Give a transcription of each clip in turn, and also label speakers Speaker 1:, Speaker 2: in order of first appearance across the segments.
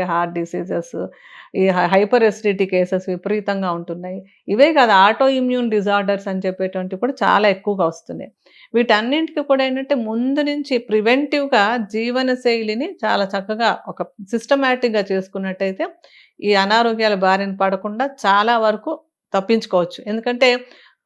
Speaker 1: Heart diseases, ఈ hyper acidity cases విపరీతంగా ఉంటున్నాయి. ఇవే కాదు, ఆటో ఇమ్యూన్ డిజార్డర్స్ అని చెప్పేటువంటివి కూడా చాలా ఎక్కువగా వస్తున్నాయి. వీటన్నింటికి కూడా ఏంటంటే ముందు నుంచి ప్రివెంటివ్‌గా జీవనశైలిని చాలా చక్కగా ఒక సిస్టమాటిక్‌గా చేసుకున్నట్టయితే ఈ అనారోగ్యాల బారిన పడకుండా చాలా వరకు తప్పించుకోవచ్చు. ఎందుకంటే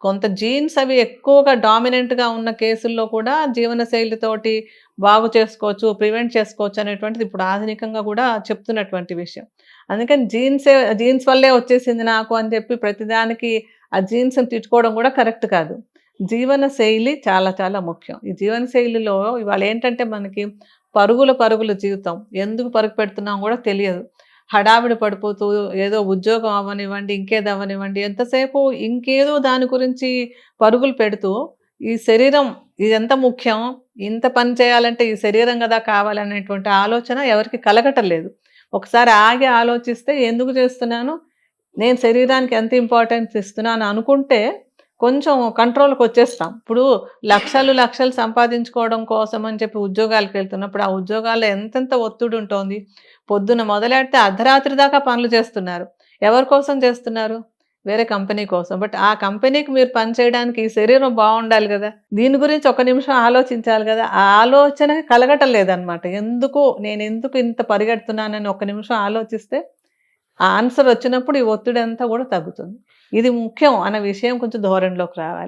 Speaker 1: కొంత జీన్స్ అవి ఎక్కువగా డామినెంట్‌గా ఉన్న కేసుల్లో కూడా జీవనశైలితోటి బాగు చేసుకోవచ్చు, ప్రివెంట్ చేసుకోవచ్చు అనేటువంటిది ఇప్పుడు ఆధునికంగా గూడా చెప్తున్నటువంటి విషయం. అందుకని జీన్స్ వల్లే వచ్చేసింది నాకు అని చెప్పి ప్రతిదానికి ఆ జీన్స్‌ని తిట్టుకోవడం గూడా కరెక్ట్ కాదు. జీవన శైలి చాలా చాలా ముఖ్యం. ఈ జీవన శైలిలో ఇవాళ ఏంటంటే మనకి పరుగుల జీవితం. ఎందుకు పరుగు పెడుతున్నాం గూడా తెలియదు. హడావిడి పడిపోతూ ఏదో ఉద్యోగం అవ్వనివ్వండి, ఇంకేదో అవ్వనివ్వండి, ఎంతసేపు ఇంకేదో దాని గురించి పరుగులు పెడుతూ ఈ శరీరం ఇదెంత ముఖ్యం, ఇంత పని చేయాలంటే ఈ శరీరం గదా కావాలనేటువంటి ఆలోచన ఎవరికీ కలగటం లేదు. ఒకసారి ఆగి ఆలోచిస్తే ఎందుకు చేస్తున్నాను? నేను శరీరానికి ఎంత ఇంపార్టెన్స్ ఇస్తున్నాను అనుకుంటే కొంచెం కంట్రోల్‌కొచ్చేస్తాం. ఇప్పుడు లక్షలు సంపాదించుకోవడం కోసం అని చెప్పి ఉద్యోగాలకెళ్తున్నప్పుడు, ఆ ఉద్యోగాల్లో ఎంతెంత ఒత్తిడుంటోంది. పొద్దున మొదలెడితే అర్ధరాత్రి దాకా పనులు చేస్తున్నారు. ఎవరి కోసం చేస్తున్నారు? వేరే కంపెనీ కోసం. బట్ ఆ కంపెనీకి మీరు పని చేయడానికి ఈ శరీరం బావుండాలి గదా! దీని గురించి ఒక నిమిషం ఆలోచించాలి గదా! ఆ ఆలోచన కలగటం లేదనమాట. నేనెందుకు ఇంత పరిగెడుతున్నానని ఒక్క నిమిషం ఆలోచిస్తే ఆ ఆన్సర్ వచ్చినప్పుడు ఈ ఒత్తిడంతా గూడా తగ్గుతుంది. ఇది ముఖ్యం అన్న విషయం కొంచెం ధోరణిలోకి రావాలి.